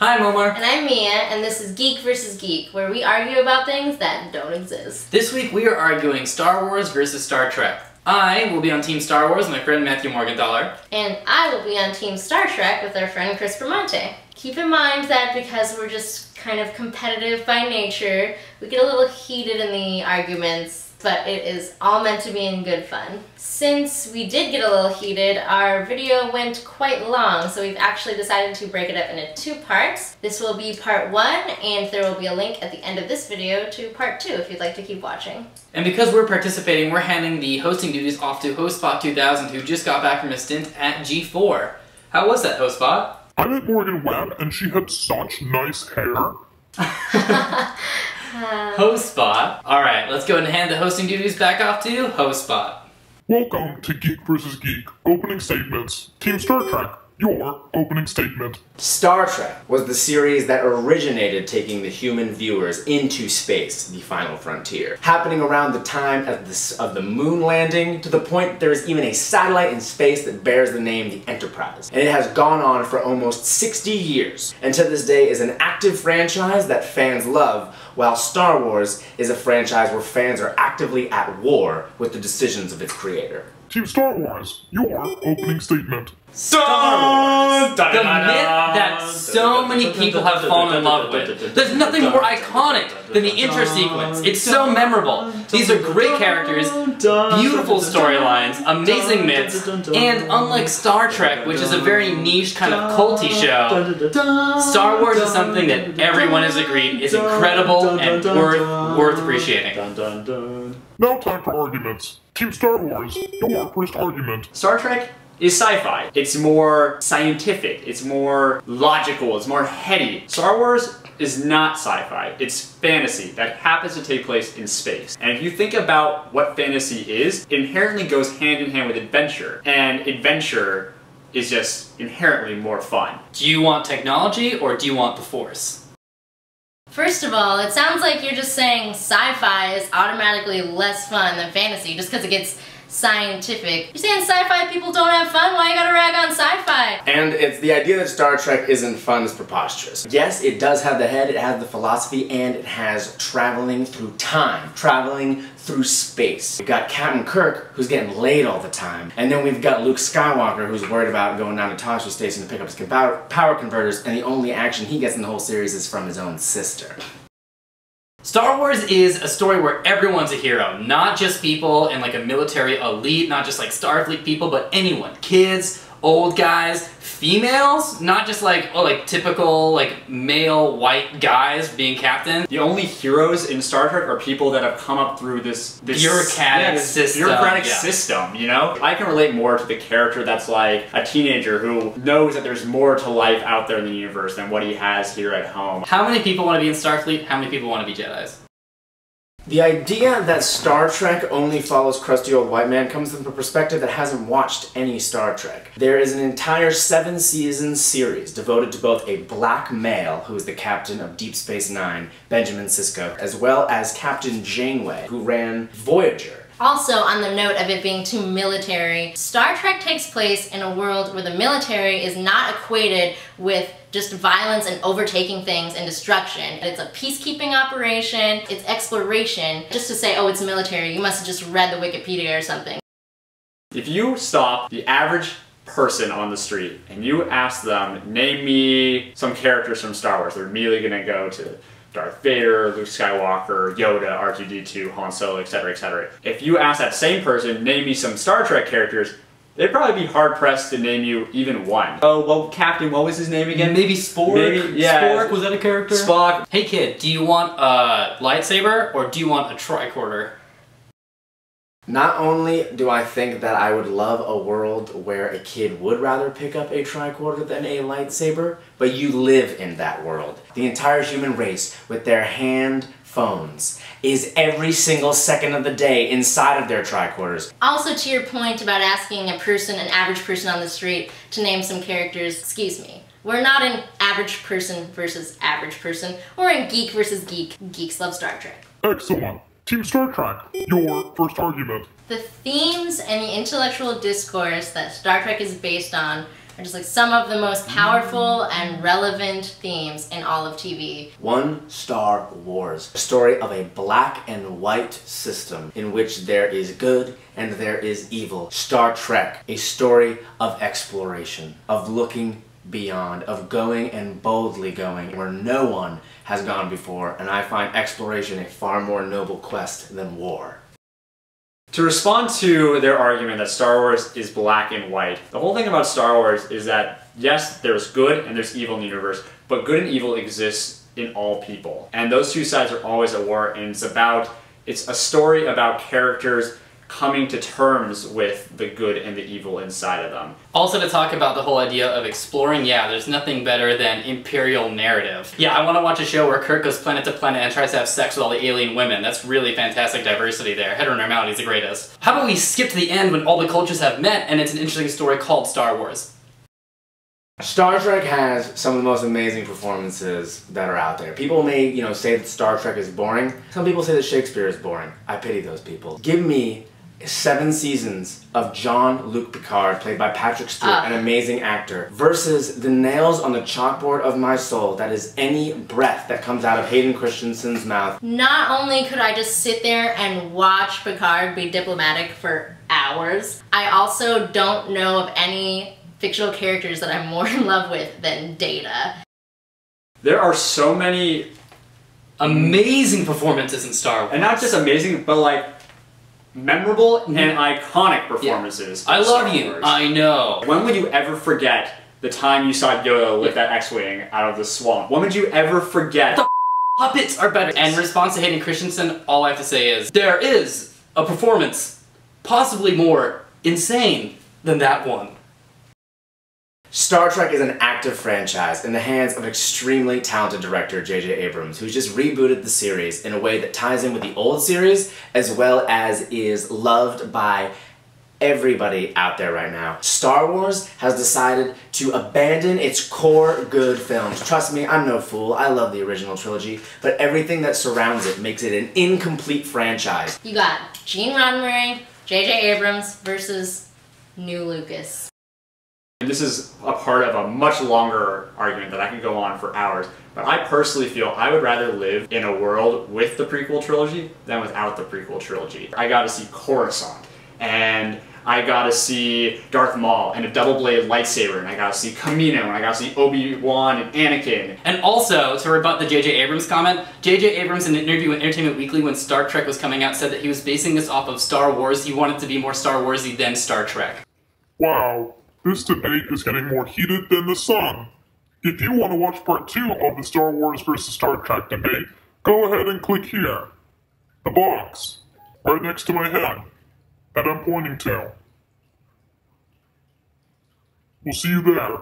Hi, I'm Omar. And I'm Mia, and this is Geek vs. Geek, where we argue about things that don't exist. This week we are arguing Star Wars versus Star Trek. I will be on Team Star Wars with my friend Matthew Morgenthaler. And I will be on Team Star Trek with our friend Chris Bramante. Keep in mind that because we're just kind of competitive by nature, we get a little heated in the arguments, but it is all meant to be in good fun. Since we did get a little heated, our video went quite long, so we've actually decided to break it up into 2 parts. This will be part 1, and there will be a link at the end of this video to part 2 if you'd like to keep watching. And because we're participating, we're handing the hosting duties off to Hostbot 2000, who just got back from a stint at G4. How was that, Hostbot? I met Morgan Webb, and she had such nice hair. Hostbot. Alright, let's go ahead and hand the hosting duties back off to Hostbot. Welcome to Geek vs. Geek. Opening statements. Team Star Trek, your opening statement. Star Trek was the series that originated taking the human viewers into space, the final frontier, happening around the time of the moon landing, to the point there is even a satellite in space that bears the name the Enterprise. And it has gone on for almost 60 years, and to this day is an active franchise that fans love, while Star Wars is a franchise where fans are actively at war with the decisions of its creator. Team Star Wars, your opening statement. Star Wars! The myth that so many people have fallen in love with. There's nothing more iconic than the intro sequence. It's so memorable. These are great characters, beautiful storylines, amazing myths, and unlike Star Trek, which is a very niche kind of culty show, Star Wars is something that everyone has agreed is incredible and worth appreciating. Now time for arguments. Team Star Wars, your first argument. Star Trek is sci-fi. It's more scientific, it's more logical, it's more heady. Star Wars is not sci-fi, it's fantasy that happens to take place in space. And if you think about what fantasy is, it inherently goes hand in hand with adventure. And adventure is just inherently more fun. Do you want technology or do you want the Force? First of all, it sounds like you're just saying sci-fi is automatically less fun than fantasy just because it gets scientific. You're saying sci-fi people don't have fun? Why you gotta rag on sci-fi? And it's the idea that Star Trek isn't fun is preposterous. Yes, it does have the head, it has the philosophy, and it has traveling through time, traveling through space. We've got Captain Kirk, who's getting laid all the time, and then we've got Luke Skywalker, who's worried about going down to Tasha Station to pick up his power converters, and the only action he gets in the whole series is from his own sister. Star Wars is a story where everyone's a hero, not just people in like a military elite, not just like Starfleet people, but anyone. Kids, old guys, females, not just like, oh, like typical like male white guys being captain. The only heroes in Star Trek are people that have come up through this bureaucratic system, you know? I can relate more to the character that's like a teenager who knows that there's more to life out there in the universe than what he has here at home. How many people want to be in Starfleet? How many people want to be Jedis? The idea that Star Trek only follows crusty old white man comes from a perspective that hasn't watched any Star Trek. There is an entire 7-season series devoted to both a black male, who is the captain of Deep Space Nine, Benjamin Sisko, as well as Captain Janeway, who ran Voyager. Also, on the note of it being too military, Star Trek takes place in a world where the military is not equated with just violence and overtaking things and destruction. It's a peacekeeping operation, it's exploration. Just to say, oh, it's military, you must have just read the Wikipedia or something. If you stop the average person on the street and you ask them, name me some characters from Star Wars, they're immediately gonna go to Darth Vader, Luke Skywalker, Yoda, R2-D2, Han Solo, etc., etc. If you ask that same person, name me some Star Trek characters, they'd probably be hard-pressed to name you even one. Oh, well, Captain, what was his name again? Maybe Spork? Maybe, yeah. Spork, was that a character? Spock. Hey kid, do you want a lightsaber or do you want a tricorder? Not only do I think that I would love a world where a kid would rather pick up a tricorder than a lightsaber, but you live in that world. The entire human race, with their hand phones, is every single second of the day inside of their tricorders. Also, to your point about asking a person, an average person on the street, to name some characters, excuse me. We're not in average person versus average person. We're in geek versus geek. Geeks love Star Trek. Excellent. Team Star Trek, your first argument. The themes and the intellectual discourse that Star Trek is based on are just like some of the most powerful and relevant themes in all of TV. One Star Wars, a story of a black and white system in which there is good and there is evil. Star Trek, a story of exploration, of looking beyond, of going and boldly going where no one has gone before, and I find exploration a far more noble quest than war. To respond to their argument that Star Wars is black and white, the whole thing about Star Wars is that, yes, there's good and there's evil in the universe, but good and evil exists in all people. And those two sides are always at war, and it's a story about characters coming to terms with the good and the evil inside of them. Also, to talk about the whole idea of exploring, yeah, there's nothing better than imperial narrative. Yeah, I want to watch a show where Kirk goes planet to planet and tries to have sex with all the alien women. That's really fantastic diversity there. Heteronormality is the greatest. How about we skip to the end when all the cultures have met and it's an interesting story called Star Wars? Star Trek has some of the most amazing performances that are out there. People may, say that Star Trek is boring. Some people say that Shakespeare is boring. I pity those people. Give me 7 seasons of Jean-Luc Picard, played by Patrick Stewart, an amazing actor, versus the nails on the chalkboard of my soul that is any breath that comes out of Hayden Christensen's mouth. Not only could I just sit there and watch Picard be diplomatic for hours, I also don't know of any fictional characters that I'm more in love with than Data. There are so many amazing performances in Star Wars. And not just amazing, but like memorable and iconic performances. I love you. I know. When would you ever forget the time you saw Yoda lift that X-Wing out of the swamp? When would you ever forget? The puppets are better. And in response to Hayden Christensen, all I have to say is, there is a performance possibly more insane than that one. Star Trek is an active franchise in the hands of an extremely talented director, J.J. Abrams, who's just rebooted the series in a way that ties in with the old series, as well as is loved by everybody out there right now. Star Wars has decided to abandon its core good films. Trust me, I'm no fool. I love the original trilogy, but everything that surrounds it makes it an incomplete franchise. You got Gene Roddenberry, J.J. Abrams versus New Lucas. And this is a part of a much longer argument that I could go on for hours, but I personally feel I would rather live in a world with the prequel trilogy than without the prequel trilogy. I got to see Coruscant, and I got to see Darth Maul and a double-bladed lightsaber, and I got to see Kamino, and I got to see Obi-Wan and Anakin. And also, to rebut the J.J. Abrams comment, J.J. Abrams in an interview with Entertainment Weekly when Star Trek was coming out said that he was basing this off of Star Wars. He wanted to be more Star Warsy than Star Trek. Wow. This debate is getting more heated than the sun. If you want to watch part 2 of the Star Wars vs. Star Trek debate, go ahead and click here. The box, right next to my head, that I'm pointing to. We'll see you there.